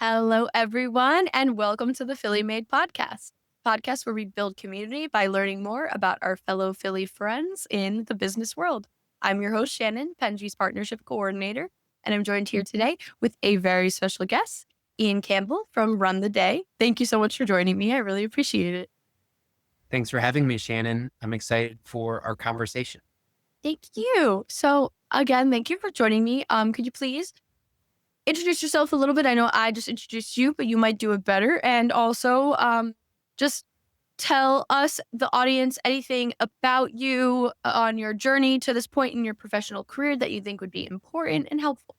Hello, everyone, and welcome to the Philly Made podcast where we build community by learning more about our fellow Philly friends in the business world. I'm your host, Shannon, Penji's partnership coordinator, and I'm joined here today with a very special guest, Ian Campbell from Run the Day. Thank you so much for joining me. I really appreciate it. Thanks for having me, Shannon. I'm excited for our conversation. Thank you. So, again, thank you for joining me. Could you please introduce yourself a little bit? I know I just introduced you, but you might do it better. And also, just tell us, the audience, anything about you on your journey to this point in your professional career that you think would be important and helpful.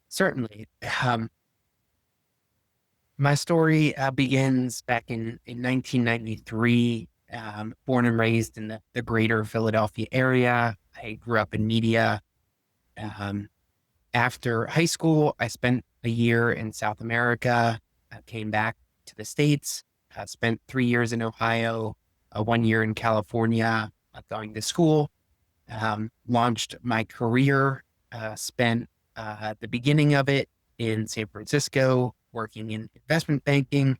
Certainly. My story begins back in 1993, born and raised in the greater Philadelphia area. I grew up in media. After high school, I spent a year in South America. I came back to the States, spent 3 years in Ohio, 1 year in California, going to school, launched my career, spent the beginning of it in San Francisco, working in investment banking.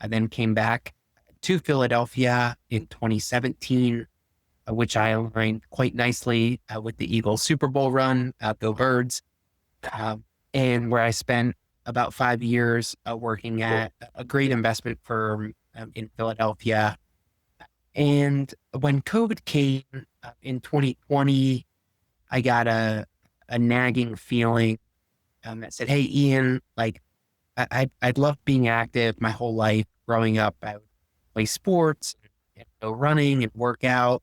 I then came back to Philadelphia in 2017, which I aligned quite nicely with the Eagles Super Bowl run, Go Birds, and where I spent about 5 years working at a great investment firm in Philadelphia. And when COVID came in 2020, I got a nagging feeling that said, "Hey, Ian, like I'd love being active my whole life. Growing up, I would play sports, and go running and work out.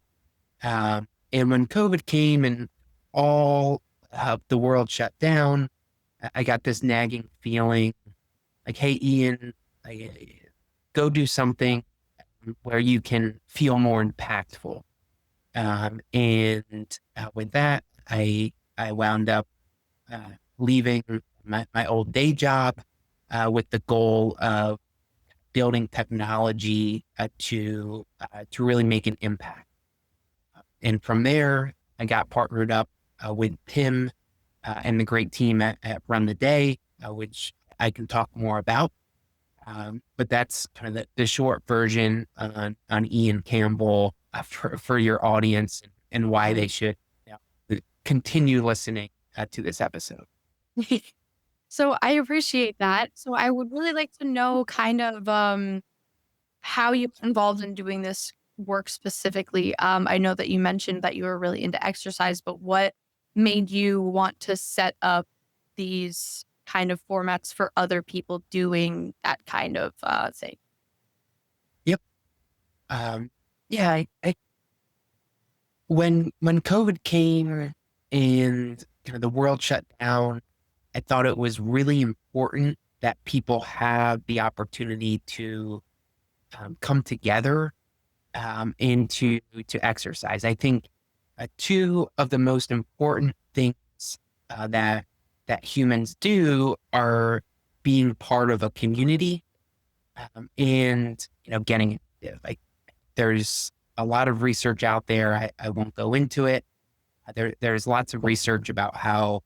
And when COVID came and all the world shut down, I got this nagging feeling like, hey, Ian, go do something where you can feel more impactful." And with that, I wound up leaving my old day job with the goal of building technology to really make an impact. And from there, I got partnered up with Tim and the great team at Run the Day, which I can talk more about. But that's kind of the short version on Ian Campbell for your audience and why they should continue listening to this episode. So I appreciate that. So I would really like to know kind of how you got involved in doing this work specifically. I know that you mentioned that you were really into exercise, but what made you want to set up these kind of formats for other people doing that kind of thing? Yep. Yeah. When COVID came and kind of the world shut down, I thought it was really important that people have the opportunity to come together and to exercise. I think two of the most important things that humans do are being part of a community and getting active. Like, there's a lot of research out there. I won't go into it. There's lots of research about how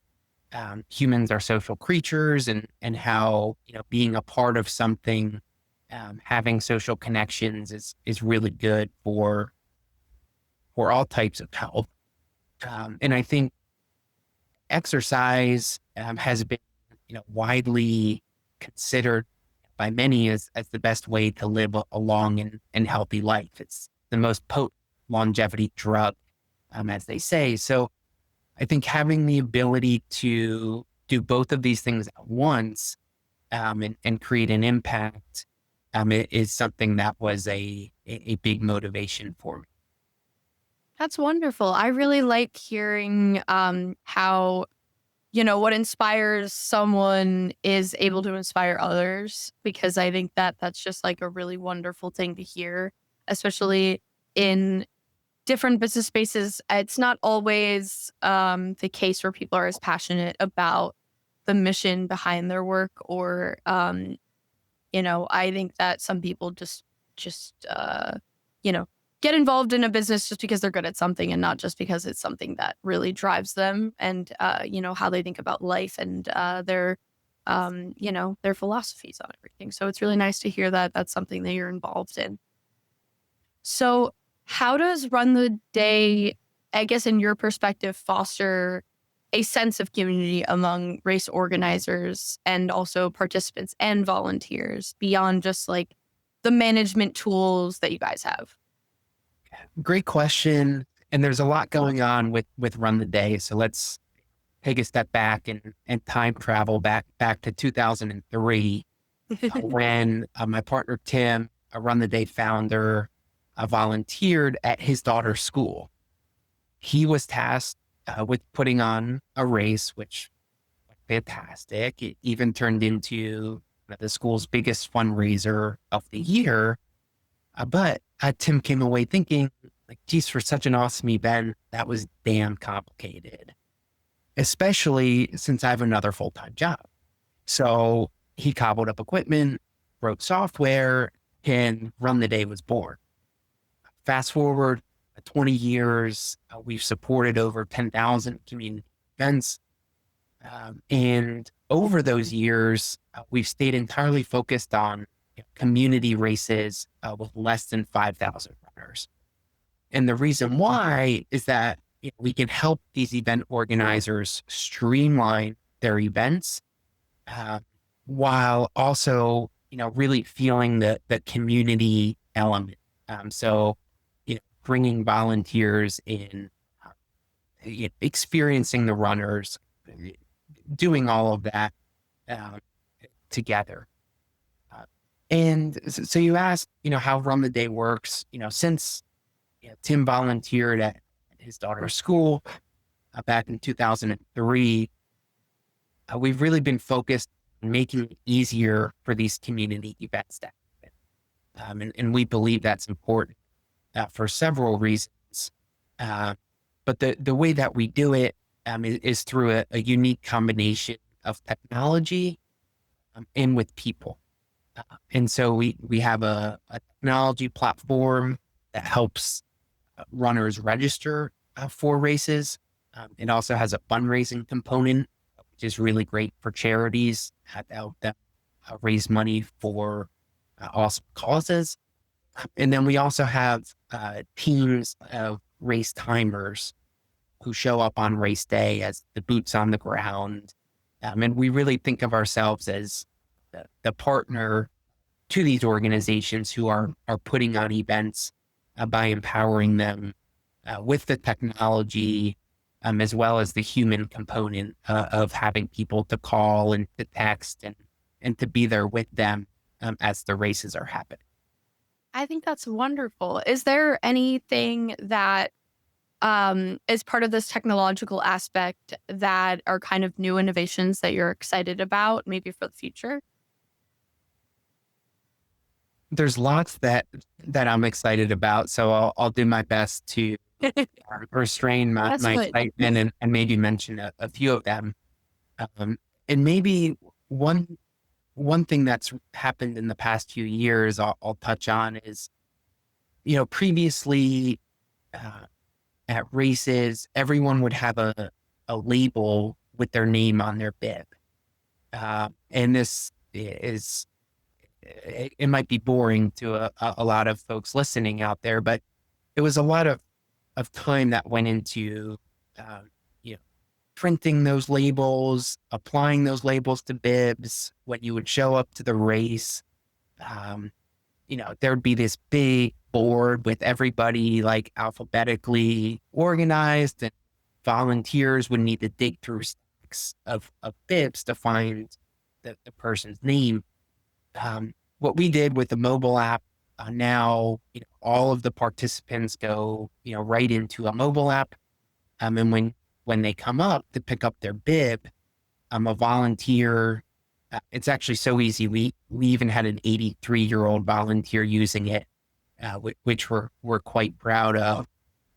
humans are social creatures and how being a part of something, having social connections is really good for all types of health. And I think exercise has been widely considered by many as the best way to live a long and healthy life. It's the most potent longevity drug, as they say. So I think having the ability to do both of these things at once and create an impact is something that was a big motivation for me. That's wonderful. I really like hearing how, what inspires someone is able to inspire others, because I think that that's just like a really wonderful thing to hear, especially in different business spaces. It's not always the case where people are as passionate about the mission behind their work, or, I think that some people just, get involved in a business just because they're good at something and not just because it's something that really drives them and, how they think about life and their their philosophies on everything. So it's really nice to hear that that's something that you're involved in. So how does Run the Day, I guess, in your perspective, foster a sense of community among race organizers and also participants and volunteers beyond just like the management tools that you guys have? Great question. And there's a lot going on with Run the Day. So let's take a step back and time travel back to 2003 when my partner Tim, a Run the Day founder, volunteered at his daughter's school. He was tasked with putting on a race, which was fantastic. It even turned into the school's biggest fundraiser of the year. But Tim came away thinking, like, geez, for such an awesome event, that was damn complicated, especially since I have another full-time job. So he cobbled up equipment, wrote software, and Run the Day was born. Fast forward 20 years, we've supported over 10,000 community events. And over those years, we've stayed entirely focused on community races with less than 5,000 runners. And the reason why is that we can help these event organizers streamline their events while also, really feeling the community element. So, bringing volunteers in, experiencing the runners, doing all of that together. And so you asked, how Run the Day works. Since Tim volunteered at his daughter's school back in 2003, we've really been focused on making it easier for these community events to happen. And we believe that's important for several reasons. But the way that we do it is through a unique combination of technology and with people. And so we have a technology platform that helps runners register for races. It also has a fundraising component, which is really great for charities to help them raise money for awesome causes. And then we also have teams of race timers who show up on race day as the boots on the ground. And we really think of ourselves as the partner to these organizations who are putting on events by empowering them with the technology, as well as the human component of having people to call and to text and to be there with them as the races are happening. I think that's wonderful. Is there anything that is part of this technological aspect that are kind of new innovations that you're excited about, maybe for the future? There's lots that I'm excited about, so I'll do my best to restrain my That's good. excitement and maybe mention a few of them. And maybe one thing that's happened in the past few years I'll touch on is, previously at races, everyone would have a label with their name on their bib. And this is, it might be boring to a lot of folks listening out there, but it was a lot of time that went into, printing those labels, applying those labels to bibs. When you would show up to the race, there'd be this big board with everybody like alphabetically organized, and volunteers would need to dig through stacks of bibs to find the person's name. What we did with the mobile app, now, all of the participants go, right into a mobile app. And when they come up to pick up their bib, a volunteer, it's actually so easy. We even had an 83-year-old volunteer using it, which we're quite proud of.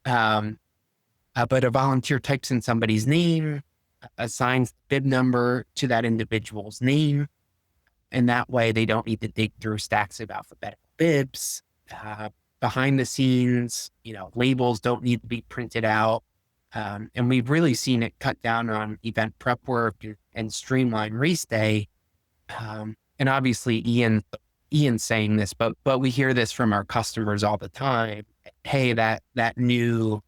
But a volunteer types in somebody's name, assigns the bib number to that individual's name. And that way they don't need to dig through stacks of alphabetical bibs. Behind the scenes, labels don't need to be printed out. And we've really seen it cut down on event prep work and streamline race day And obviously Ian's saying this, but we hear this from our customers all the time. Hey, that new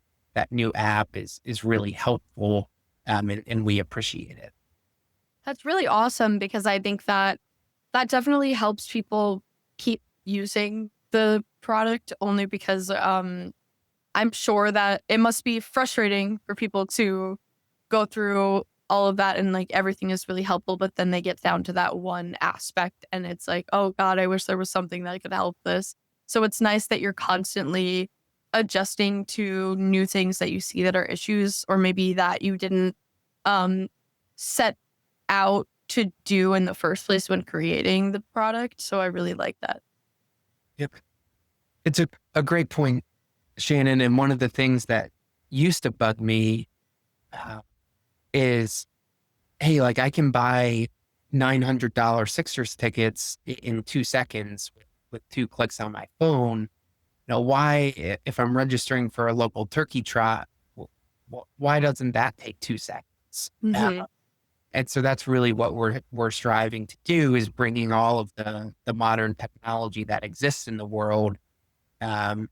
app is really helpful, and we appreciate it. That's really awesome because I think that that definitely helps people keep using the product only because I'm sure that it must be frustrating for people to go through all of that and like everything is really helpful, but then they get down to that one aspect and it's like, oh God, I wish there was something that could help this. So it's nice that you're constantly adjusting to new things that you see that are issues or maybe that you didn't um set out to do in the first place when creating the product. So I really like that. Yep. It's a great point, Shannon. And one of the things that used to bug me uh, is, hey, like I can buy $900 Sixers tickets in 2 seconds with 2 clicks on my phone. Why, if I'm registering for a local turkey trot, why doesn't that take 2 seconds? Hmm. And so that's really what we're striving to do is bringing all of the modern technology that exists in the world, and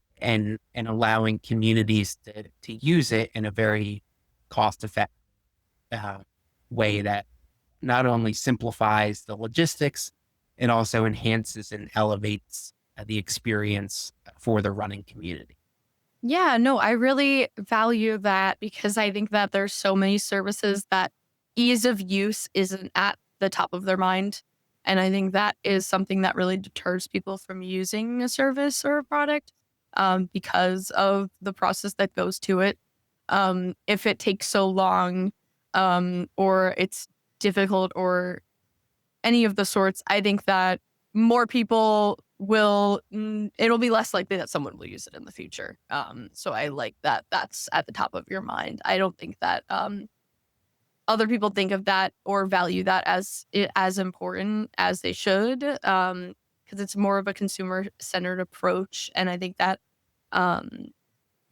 allowing communities to use it in a very cost effective uh, way that not only simplifies the logistics, it also enhances and elevates the experience for the running community. Yeah, no, I really value that because I think that there's so many services that ease of use isn't at the top of their mind. And I think that is something that really deters people from using a service or a product because of the process that goes to it. If it takes so long or it's difficult or any of the sorts, I think that more people will, it'll be less likely that someone will use it in the future. So I like that that's at the top of your mind. I don't think that other people think of that or value that as important as they should, because it's more of a consumer centered approach. And I think that um,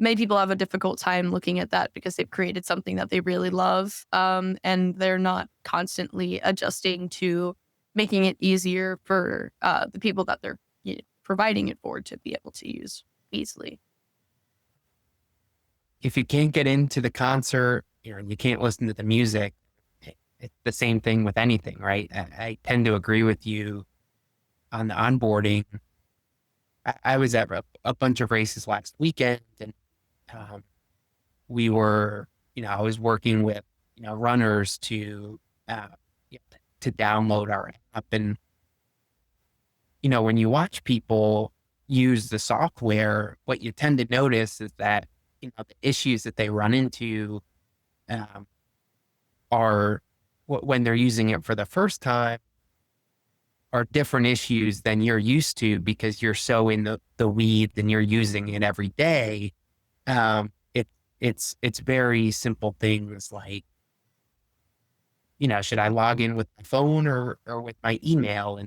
many people have a difficult time looking at that because they've created something that they really love, and they're not constantly adjusting to making it easier for the people that they're providing it for to be able to use easily. If you can't get into the concert, you can't listen to the music. It's the same thing with anything, right? I tend to agree with you on the onboarding. I was at a bunch of races last weekend, and um, I was working with, runners uh, to download our app. And, when you watch people use the software, what you tend to notice is that, the issues that they run into um, are when they're using it for the first time are different issues than you're used to because you're so in the weeds and you're using it every day. It's very simple things like, should I log in with my phone or with my email?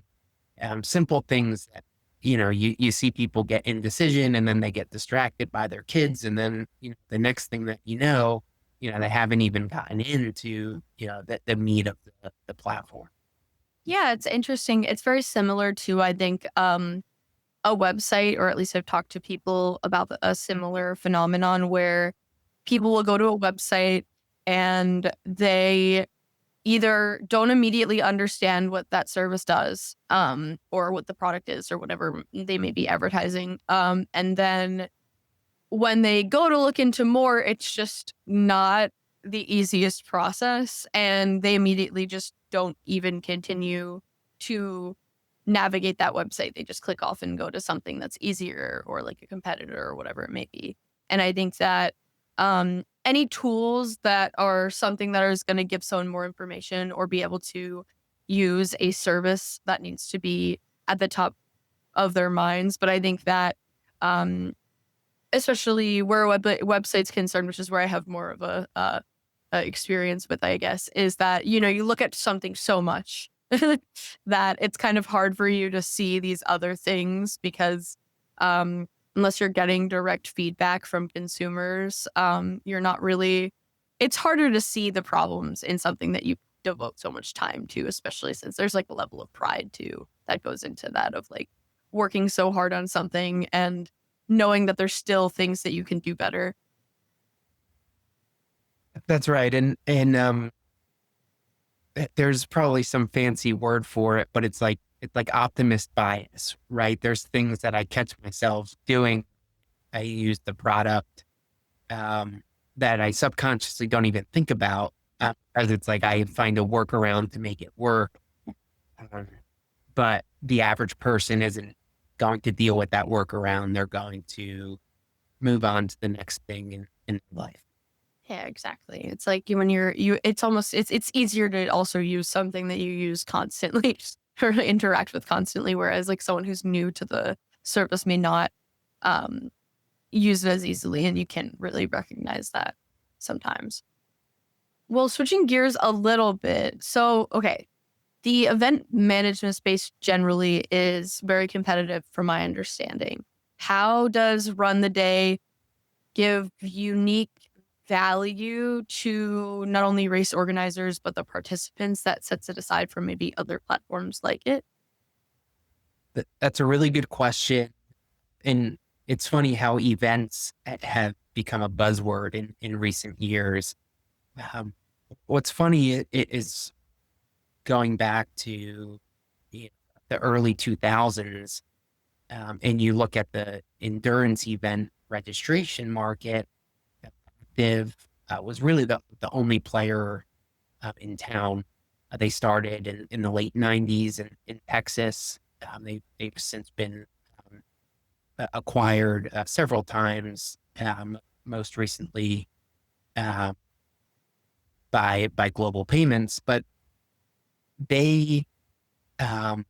And simple things that, you see people get indecision and then they get distracted by their kids. And then, the next thing that they haven't even gotten into, the meat of the platform. Yeah, it's interesting. It's very similar to I think a website, or at least I've talked to people about a similar phenomenon where people will go to a website and they either don't immediately understand what that service does, or what the product is, or whatever they may be advertising. And then when they go to look into more, it's just not the easiest process. And they immediately just don't even continue to navigate that website. They just click off and go to something that's easier or like a competitor or whatever it may be. And I think that any tools that are something that is going to give someone more information or be able to use a service that needs to be at the top of their minds. But I think that um, especially where website's concerned, which is where I have more of a experience with, I guess, is that, you look at something so much that it's kind of hard for you to see these other things because unless you're getting direct feedback from consumers, you're not really, it's harder to see the problems in something that you devote so much time to, especially since there's like a level of pride too that goes into that of like working so hard on something and knowing that there's still things that you can do better. That's right. And there's probably some fancy word for it, but it's like optimist bias, right? There's things that I catch myself doing. I use the product um, that I subconsciously don't even think about, as it's like I find a workaround to make it work. Um, but the average person isn't going to deal with that workaround. They're going to move on to the next thing in life. Yeah, exactly. It's like when it's almost, it's easier to also use something that you use constantly or interact with constantly. Whereas like someone who's new to the service may not, um, use it as easily, and you can really recognize that sometimes. Well, switching gears a little bit. So, okay, the event management space generally is very competitive from my understanding. How does Run the Day give unique value to not only race organizers, but the participants that sets it aside from maybe other platforms like it? That's a really good question. And it's funny how events have become a buzzword in recent years. Um, what's funny it is going back to the early 2000s, and you look at the endurance event registration market, Div was really the only player in town. They started in the late 90s in Texas. They've since been um, acquired several times, most recently uh, by Global Payments. But they, um,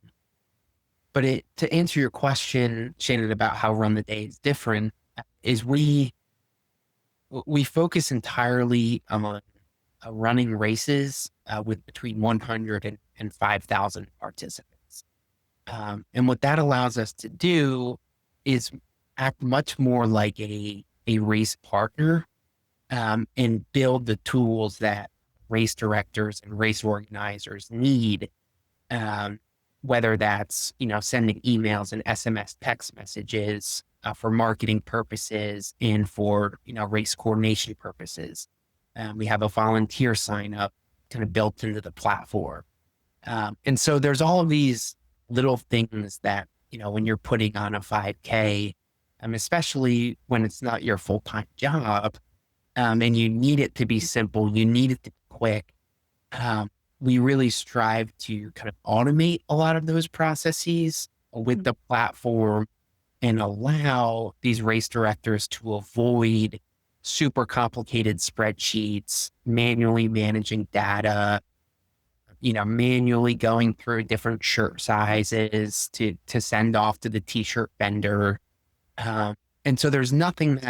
to answer your question, Shannon, about how Run the Day is different, is we focus entirely on running races with between 100 and 5,000 participants. And what that allows us to do is act much more like a race partner, and build the tools that race directors and race organizers need, um, whether that's, sending emails and SMS text messages for marketing purposes and for, race coordination purposes. We have a volunteer sign up kind of built into the platform. And so there's all of these little things that, when you're putting on a 5K, especially when it's not your full-time job, and you need it to be simple, you need it to be quick. Um, we really strive to kind of automate a lot of those processes with the platform and allow these race directors to avoid super complicated spreadsheets, manually managing data, manually going through different shirt sizes to send off to the t-shirt vendor. And so there's nothing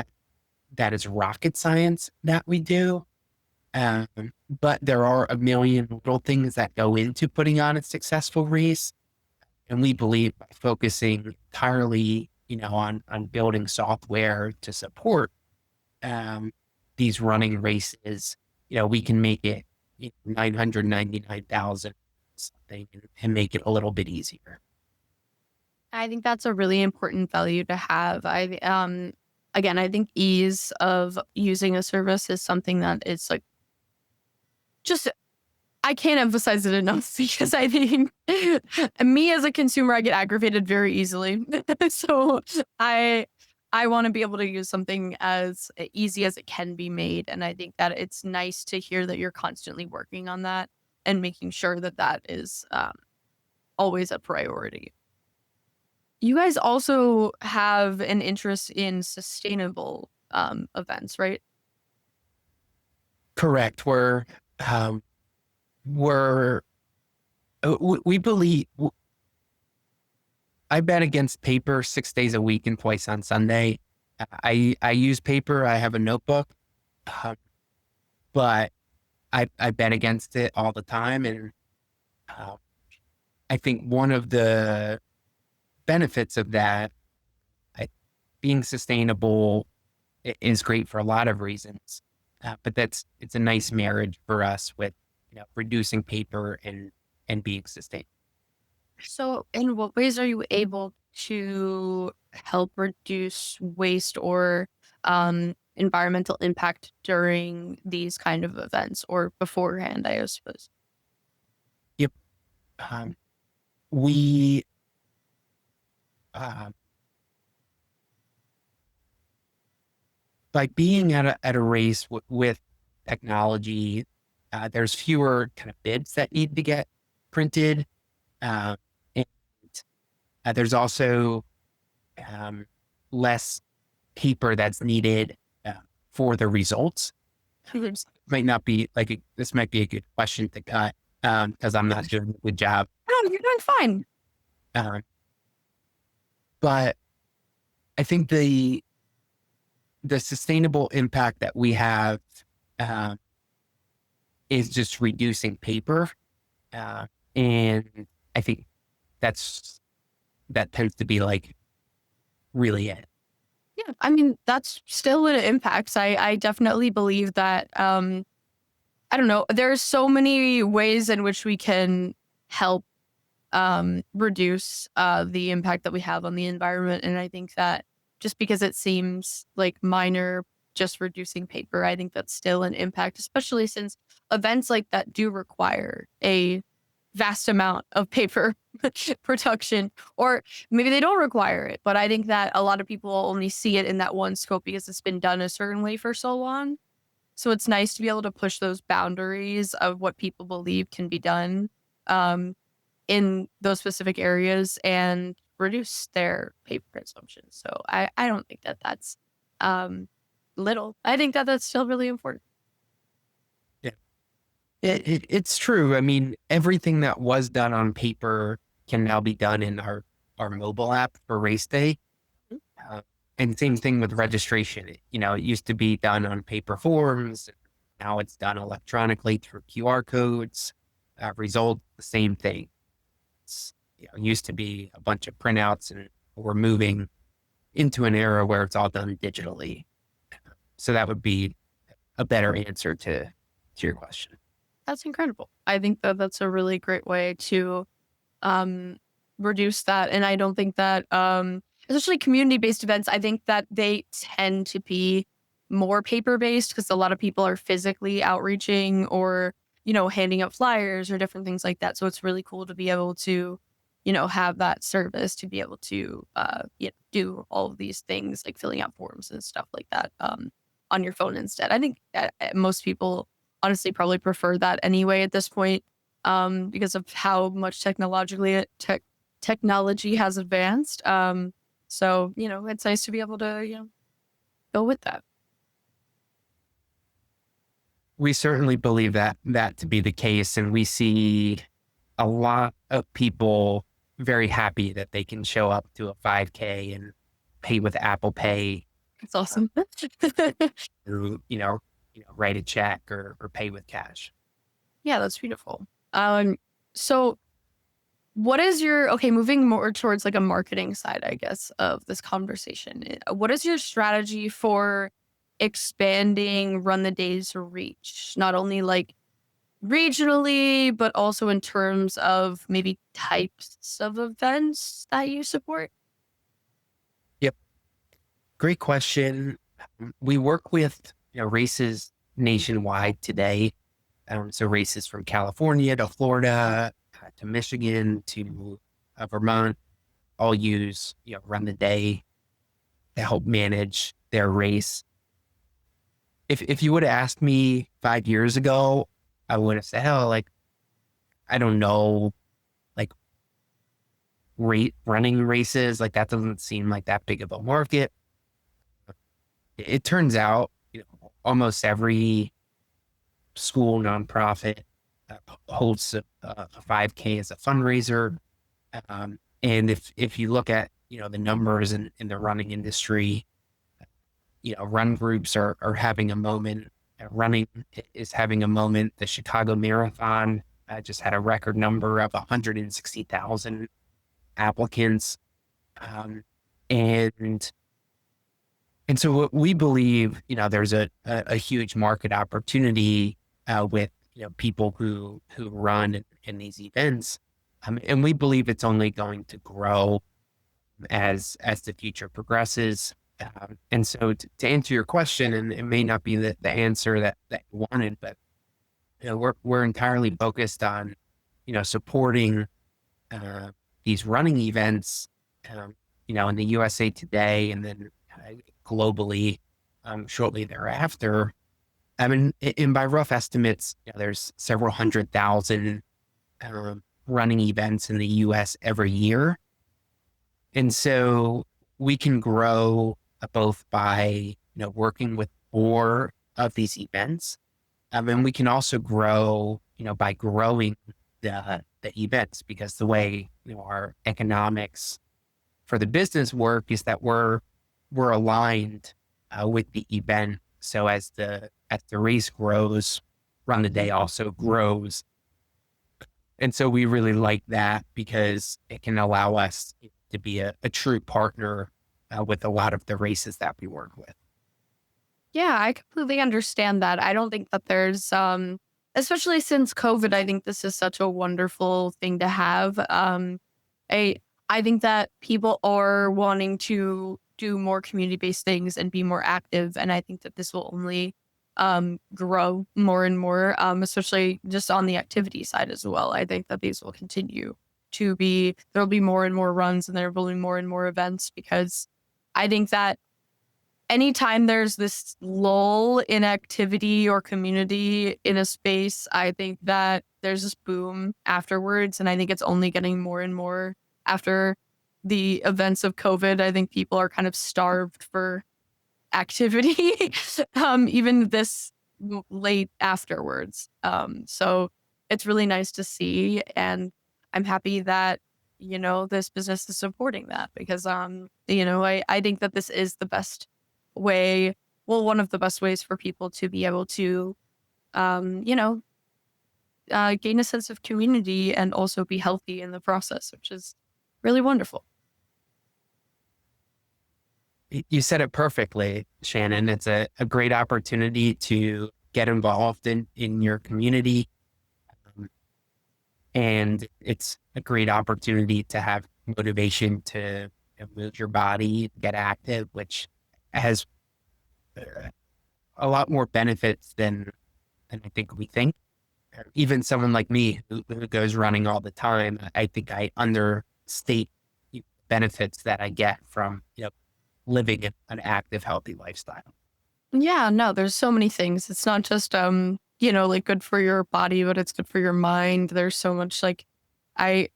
that is rocket science that we do. Um, but there are a million little things that go into putting on a successful race. And we believe by focusing entirely, on building software to support these running races, we can make it 999,000 something and make it a little bit easier. I think that's a really important value to have. Again, I think ease of using a service is something that is like just I can't emphasize it enough because I think me as a consumer, I get aggravated very easily. So I I want to be able to use something as easy as it can be made, and I think that it's nice to hear that you're constantly working on that and making sure that that is always a priority. You guys also have an interest in sustainable events, right? Correct. Um, we're, we believe, I bet against paper 6 days a week and twice on Sunday. I use paper. I have a notebook, uh, but I bet against it all the time. And uh, I think one of the benefits of that, I, being sustainable is great for a lot of reasons. But it's a nice marriage for us with, reducing paper and being sustainable. So, in what ways are you able to help reduce waste or environmental impact during these kind of events or beforehand, I suppose? Yep. Um, we uh, by being at a race with technology, there's fewer kind of bibs that need to get printed, uh, and there's also um, less paper that's needed uh, for the results. Mhm. Might not be like this might be a good question to cut because I'm not doing a good job. Oh, you're doing fine. Um, but I think the sustainable impact that we have uh, is just reducing paper, uh, and I think that tends to be like really it. Yeah, I mean, that's still what it impacts. I definitely believe that, I don't know, there's so many ways in which we can help reduce the impact that we have on the environment. And I think that just because it seems like minor, just reducing paper, I think that's still an impact, especially since events like that do require a vast amount of paper production, or maybe they don't require it. But I think that a lot of people only see it in that one scope because it's been done a certain way for so long. So it's nice to be able to push those boundaries of what people believe can be done. Um, in those specific areas and reduce their paper consumption. So I don't think that that's um, little. I think that that's still really important. Yeah, it's true. I mean, everything that was done on paper can now be done in our mobile app for race day. Mhm. Uh, and same thing with registration. It used to be done on paper forms. Now it's done electronically through QR codes. Result, the same thing. It used to be a bunch of printouts, and we're moving into an era where it's all done digitally. So that would be a better answer to your question. That's incredible. I think that that's a really great way to um, reduce that. And I don't think that, especially community based events, I think that they tend to be more paper based because a lot of people are physically outreaching or, handing out flyers or different things like that. So it's really cool to be able to, have that service to be able to, do all of these things like filling out forms and stuff like that on your phone instead. I think most people honestly probably prefer that anyway at this point because of how much technology has advanced. So it's nice to be able to go with that. We certainly believe that to be the case, and we see a lot of people very happy that they can show up to a 5K and pay with Apple Pay, It's awesome. or write a check or pay with cash. Yeah, that's beautiful. So what is your okay? Moving more towards like a marketing side, I guess, of this conversation. What is your strategy for expanding Run the Day's reach? Not only like regionally, but also in terms of maybe types of events that you support? Yep, great question. We work with races nationwide today. So races from California to Florida to Michigan to Vermont all use Run the Day to help manage their race. If you would have asked me 5 years ago, I would have said, "Oh, like I don't know, like running races, like that doesn't seem like that big of a market." It turns out, almost every school nonprofit holds a 5K as a fundraiser. And if you look at the numbers in the running industry, run groups are having a moment. Running is having a moment. The Chicago Marathon just had a record number of 160,000 applicants, um, and so what we believe, there's a huge market opportunity with people who run in these events. And we believe it's only going to grow as the future progresses. And so to answer your question, and it may not be the answer that you wanted, but we're entirely focused on supporting these running events, in the USA Today, and then globally shortly thereafter. I mean, and by rough estimates, there's several 100,000 running events in the US every year. And so we can grow both by, working with more of these events. And we can also grow, by growing the events, because the way, our economics for the business work is that we're aligned with the event. So as the race grows, Run the Day also grows. And so we really like that because it can allow us to be a true partner with a lot of the races that we work with. Yeah, I completely understand that. I don't think that there's especially since COVID, I think this is such a wonderful thing to have. I I think that people are wanting to do more community-based things and be more active, and I think that this will only grow more and more, especially just on the activity side as well. I think that these will continue to be there'll be more and more runs and there will be more and more events because I think that anytime there's this lull in activity or community in a space, I think that there's this boom afterwards. And I think it's only getting more and more after the events of COVID. I think people are kind of starved for activity, even this late afterwards. So it's really nice to see. And I'm happy that, this business is supporting that because, I think that this is the best way, well, one of the best ways for people to be able to, um, you know, gain a sense of community and also be healthy in the process, which is really wonderful. You said it perfectly, Shannon. It's a great opportunity to get involved in your community. And it's a great opportunity to have motivation to move your body, get active, which has a lot more benefits than I think we think. Even someone like me who goes running all the time, I think I understate the benefits that I get from living an active, healthy lifestyle. Yeah, no, there's so many things. It's not just like good for your body, but it's good for your mind. There's so much like I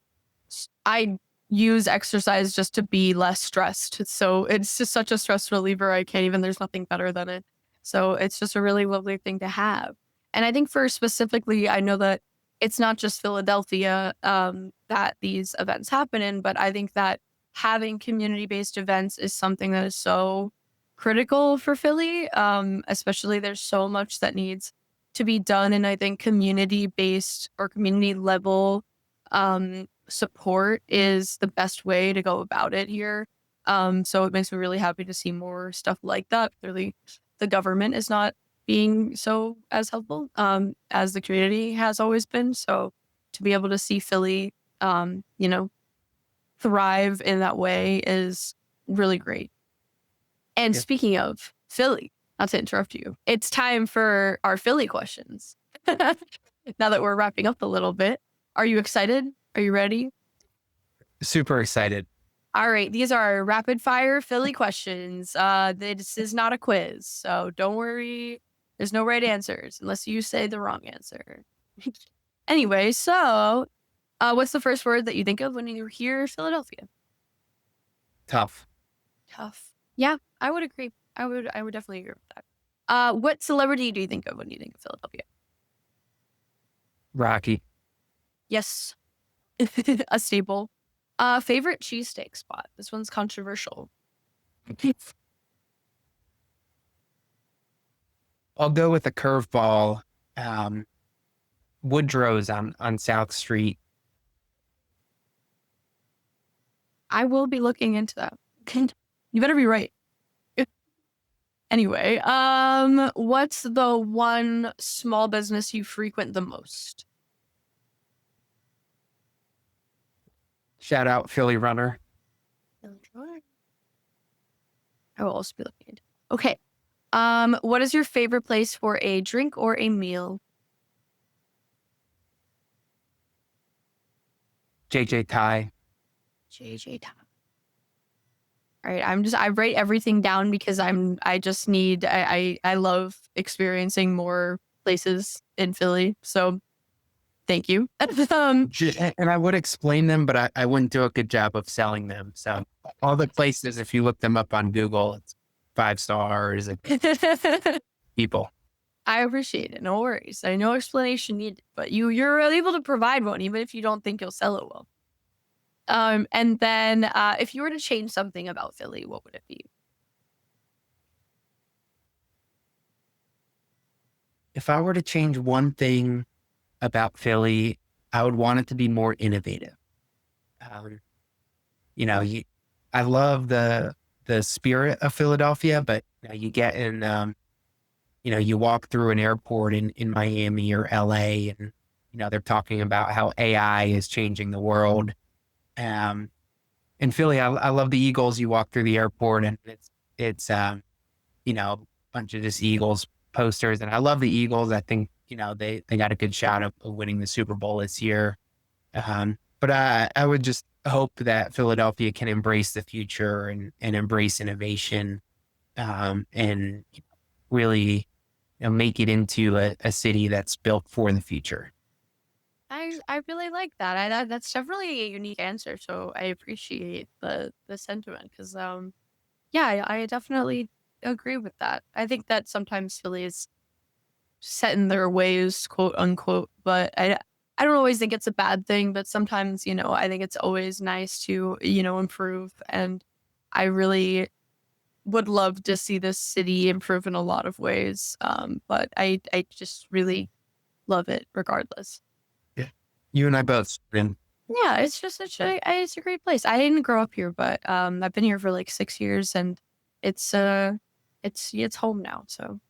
I use exercise just to be less stressed. So it's just such a stress reliever. I can't even there's nothing better than it. So it's just a really lovely thing to have. And I think for specifically, I know that it's not just Philadelphia that these events happen in, but I think that having community-based events is something that is so critical for Philly. Especially there's so much that needs to be done. And I think community-based or community level support is the best way to go about it here. So it makes me really happy to see more stuff like that. Clearly, the government is not being so as helpful as the community has always been. So to be able to see Philly, thrive in that way is really great. And Yeah. speaking of Philly, not to interrupt you, it's time for our Philly questions. Now that we're wrapping up a little bit, are you excited? Are you ready? Super excited. All right, these are rapid fire Philly questions. This is not a quiz, so don't worry. There's no right answers unless you say the wrong answer. Anyway, so what's the first word that you think of when you hear Philadelphia? Tough. Tough. Yeah, I would agree. I would definitely agree with that. What celebrity do you think of when you think of Philadelphia? Rocky. Yes, a staple. Favorite cheesesteak spot? This one's controversial. I'll go with a curveball. Um, Woodrow's on South Street. I will be looking into that. You better be right. Anyway, what's the one small business you frequent the most? Shout out Philly Runner. I will also be looking. Okay. What is your favorite place for a drink or a meal? JJ Thai. JJ Time. All right, I write everything down because I just need I love experiencing more places in Philly. So thank you. And I would explain them, but I wouldn't do a good job of selling them. So all the places, if you look them up on Google, it's 5 stars and people. I appreciate it. No worries. I no explanation needed, but you're able to provide one, even if you don't think you'll sell it well. And then if you were to change something about Philly, what would it be? If I were to change one thing about Philly, I would want it to be more innovative. You know, I love the spirit of Philadelphia, but you get in, you walk through an airport in Miami or LA, and they're talking about how AI is changing the world. In Philly, I love the Eagles. You walk through the airport, and it's a bunch of just Eagles posters, and I love the Eagles. I think they got a good shot of winning the Super Bowl this year. But I would just hope that Philadelphia can embrace the future and embrace innovation, and really make it into a city that's built for the future. I really like that. That's definitely a unique answer. So I appreciate the sentiment because yeah, I definitely agree with that. I think that sometimes Philly is set in their ways, quote unquote, but I don't always think it's a bad thing, but sometimes, I think it's always nice to, improve. And I really would love to see this city improve in a lot of ways. But I just really love it regardless. Yeah. You and I both. And Yeah, it's just it's a great place. I didn't grow up here, but I've been here for like 6 years, and it's home now. So,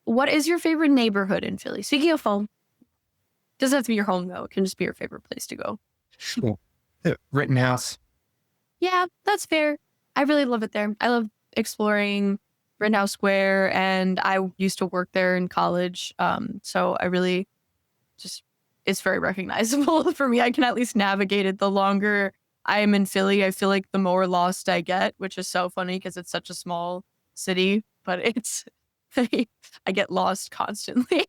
what is your favorite neighborhood in Philly? Speaking of home, doesn't have to be your home though. It can just be your favorite place to go. Rittenhouse. Yeah, that's fair. I really love it there. I love exploring Rittenhouse Square, and I used to work there in college. So I really just it's very recognizable for me. I can at least navigate it. The longer I am in Philly, I feel like the more lost I get, which is so funny because it's such a small city, but it's I get lost constantly.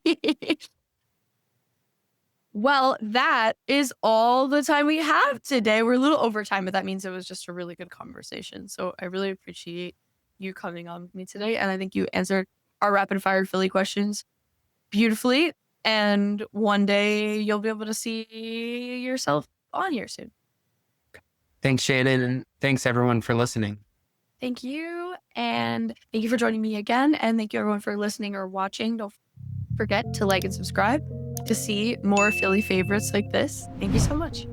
Well, that is all the time we have today. We're a little over time, but that means it was just a really good conversation. So I really appreciate you coming on with me today. And I think you answered our rapid fire Philly questions beautifully. And one day you'll be able to see yourself on here soon. Thanks, Shannon. And thanks everyone for listening. Thank you. And thank you for joining me again. And thank you everyone for listening or watching. Don't forget to like and subscribe to see more Philly favorites like this. Thank you so much.